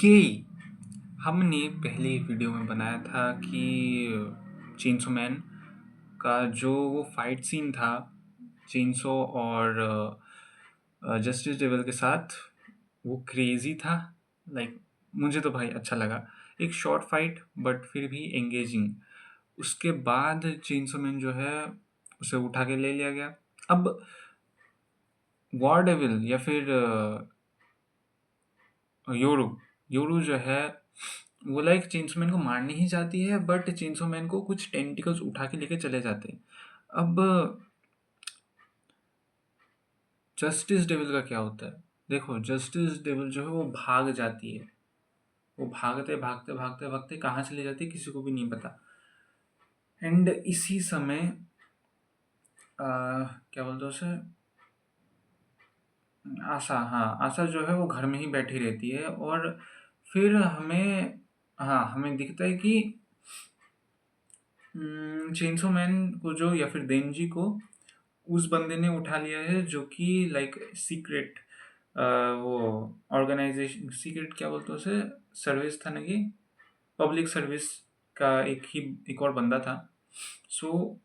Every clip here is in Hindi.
कि हमने पहले वीडियो में बनाया था कि चेंसो मैन का जो वो फाइट सीन था चेंसो और जस्टिस डेविल के साथ वो क्रेजी था। लाइक मुझे तो भाई अच्छा लगा। एक शॉर्ट फाइट बट फिर भी एंगेजिंग। उसके बाद चेंसो मैन जो है उसे उठा के ले लिया गया। अब वॉर डेविल या फिर योरू योरू जो है वो लाइक चेंसो मैन को मारनी ही चाहती है बट चेंसो मैन को कुछ टेंटिकल्स उठा के लेके चले जाते हैं। अब जस्टिस डेविल का क्या होता है? देखो जस्टिस डेविल जो है वो भाग जाती है। वो भागते भागते भागते भागते कहाँ चली जाती है किसी को भी नहीं पता। एंड इसी समय क्या बोलते हैं उसे, आशा, हाँ आशा जो है वो घर में ही बैठी रहती है। और फिर हमें, हाँ हमें दिखता है कि चेंसो मैन को जो या फिर देनजी को उस बंदे ने उठा लिया है जो कि लाइक सीक्रेट वो ऑर्गेनाइजेशन, सीक्रेट क्या बोलते हैं उसे, सर्विस था ना कि पब्लिक सर्विस का एक और बंदा था। सो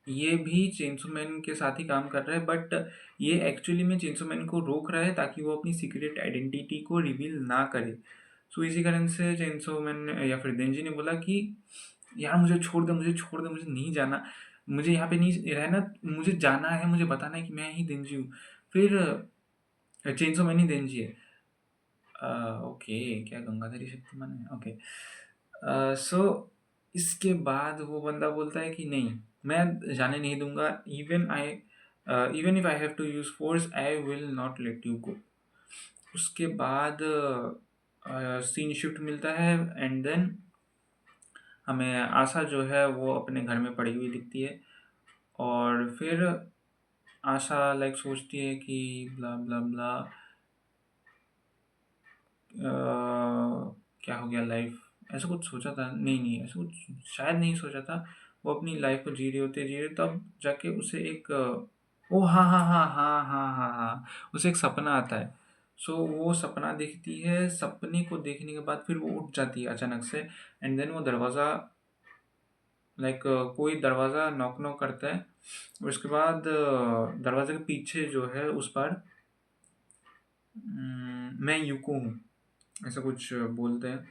ये भी चेंसो मैन के साथ ही काम कर रहा है बट ये एक्चुअली में चेंसो मैन को रोक रहा है ताकि वो अपनी सीक्रेट आइडेंटिटी को रिवील ना करे। सो इसी कारण से चेंसो मैन या फिर देनजी ने बोला कि यार मुझे छोड़ दे, मुझे छोड़ दे, मुझे नहीं जाना, मुझे यहाँ पे नहीं रहना, मुझे जाना है, मुझे बताना है कि मैं ही देनजी हूँ। फिर चेंसो मैन ही देनजी है। ओके, क्या गंगाधरी शक्तिमान है? ओके। सो इसके बाद वो बंदा बोलता है कि नहीं, मैं जाने नहीं दूंगा। Even if I have to use force I will not let you go. उसके बाद सीन शिफ्ट मिलता है एंड देन हमें आशा जो है वो अपने घर में पड़ी हुई दिखती है। और फिर आशा लाइक सोचती है कि ब्ला ब्ला ब्ला क्या हो गया लाइफ, ऐसा कुछ सोचा था, नहीं नहीं ऐसा कुछ शायद नहीं सोचा था। वो अपनी लाइफ को जी रही तब जाके उसे एक ओ हाँ हाँ हाँ हाँ हाँ हाँ हाँ, उसे एक सपना आता है। सो वो सपना देखती है, सपने को देखने के बाद फिर वो उठ जाती है अचानक से। एंड देन वो दरवाज़ा लाइक कोई दरवाज़ा नॉक नॉक करता है। उसके बाद दरवाजे के पीछे जो है उस पर मैं यूको हूँ ऐसा कुछ बोलते हैं।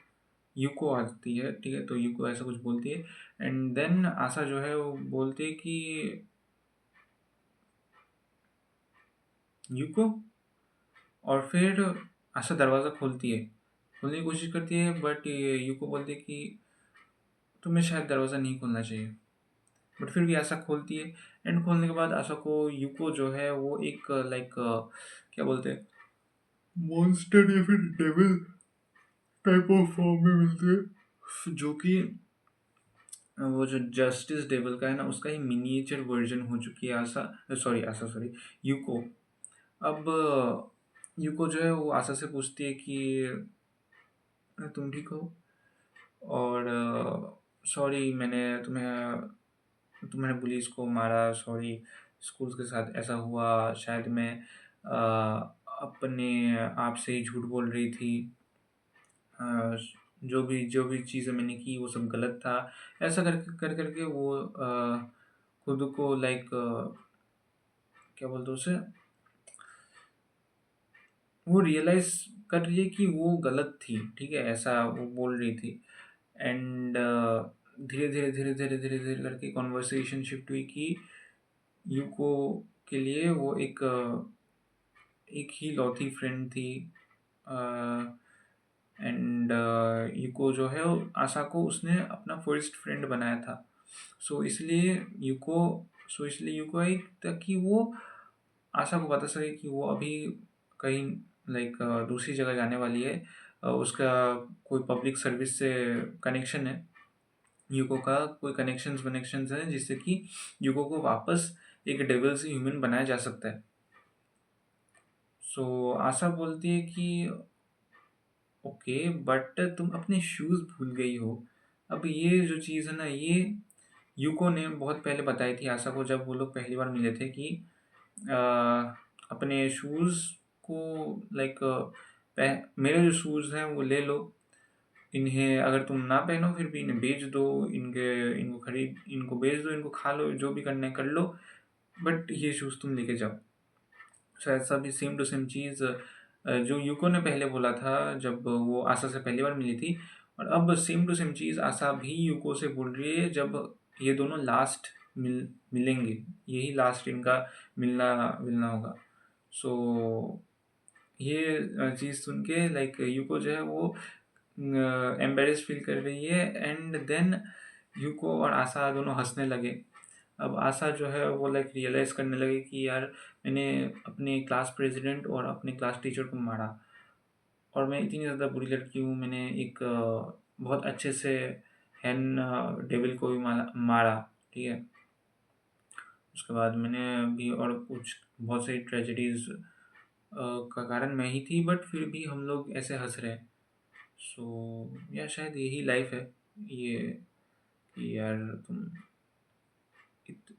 यूको आती है, ठीक है, तो यूको ऐसा कुछ बोलती है। एंड देन आशा जो है वो बोलती है कि यूको। और फिर आशा दरवाज़ा खोलती है, खोलने की कोशिश करती है बट यूको बोलती है कि तुम्हें शायद दरवाज़ा नहीं खोलना चाहिए। बट फिर भी आशा खोलती है। एंड खोलने के बाद आशा को यूको जो है वो एक लाइक क्या बोलते हैं, मॉन्स्टर या फिर डेविल टाइप ऑफ फॉर्म में मिलती है, जो कि वो जो जस्टिस डेविल का है ना उसका ही मिनिएचर वर्जन हो चुकी है आशा, सॉरी यूको। अब यूको जो है वो आशा से पूछती है कि तुम ठीक हो? और सॉरी मैंने तुम्हें पुलिस को मारा, सॉरी स्कूल के साथ ऐसा हुआ, शायद मैं अपने आप से ही झूठ बोल रही थी। अ, जो भी चीज़ें मैंने की वो सब गलत था। ऐसा करके वो खुद को लाइक क्या बोलते हैं उसे, वो रियलाइज़ कर रही है कि वो गलत थी, ठीक है? ऐसा वो बोल रही थी। एंड धीरे-धीरे करके कन्वर्सेशन शिफ्ट हुई कि यूको के लिए वो एक ही लौती फ्रेंड थी। एंड यूको जो है वो आशा को उसने अपना फर्स्ट फ्रेंड बनाया था। सो यूको इसलिए यूको आई ताकि वो आशा को बता सके कि वो अभी कहीं लाइक दूसरी जगह जाने वाली है। उसका कोई पब्लिक सर्विस से कनेक्शन है, यूको का कोई कनेक्शंस है जिससे कि यूको को वापस एक डेविल से ह्यूमन बनाया जा सकता है। सो आशा बोलती है कि ओके बट तुम अपने शूज़ भूल गई हो। अब ये जो चीज़ है ना ये यूको ने बहुत पहले बताई थी आशा को जब वो लोग पहली बार मिले थे कि अ, अपने शूज़ को लाइक मेरे जो शूज़ हैं वो ले लो, इन्हें अगर तुम ना पहनो फिर भी इन्हें बेच दो, इनको बेच दो, इनको खा लो, जो भी करना है कर लो, बट ये शूज़ तुम लेके जाओ। शायद ऐसा भी सेम टू सेम चीज़ जो यूको ने पहले बोला था जब वो आशा से पहली बार मिली थी, और अब सेम टू सेम चीज़ आशा भी यूको से बोल रही है जब ये दोनों लास्ट मिलेंगे, यही लास्ट इनका मिलना मिलना होगा। सो ये चीज़ सुन के लाइक यूको जो है वो एम्बेरेस फील कर रही है, एंड देन यूको और आशा दोनों हंसने लगे। अब आशा जो है वो लाइक रियलाइज़ करने लगी कि यार मैंने अपने क्लास प्रेसिडेंट और अपने क्लास टीचर को मारा, और मैं इतनी ज़्यादा बुरी लड़की हूँ, मैंने एक बहुत अच्छे से हैन डेविल को भी मारा, ठीक है। उसके बाद मैंने भी और कुछ बहुत सारी ट्रेजेडीज़ का कारण मैं ही थी, बट फिर भी हम लोग ऐसे हंस रहे हैं। सो या शायद यही लाइफ है, ये कि यार तुम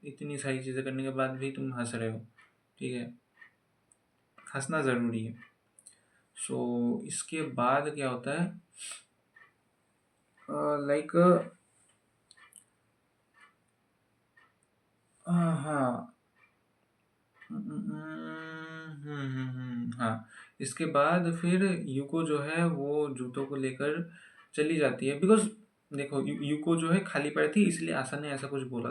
इतनी सारी चीज़ें करने के बाद भी तुम हंस रहे हो, ठीक है। हंसना ज़रूरी है। सो इसके बाद क्या होता है, लाइक हाँ, हाँ, इसके बाद फिर यूको जो है वो जूतों को लेकर चली जाती है, बिकॉज़ देखो यूको जो है खाली पैर थी, इसलिए आशा ने ऐसा कुछ बोला था।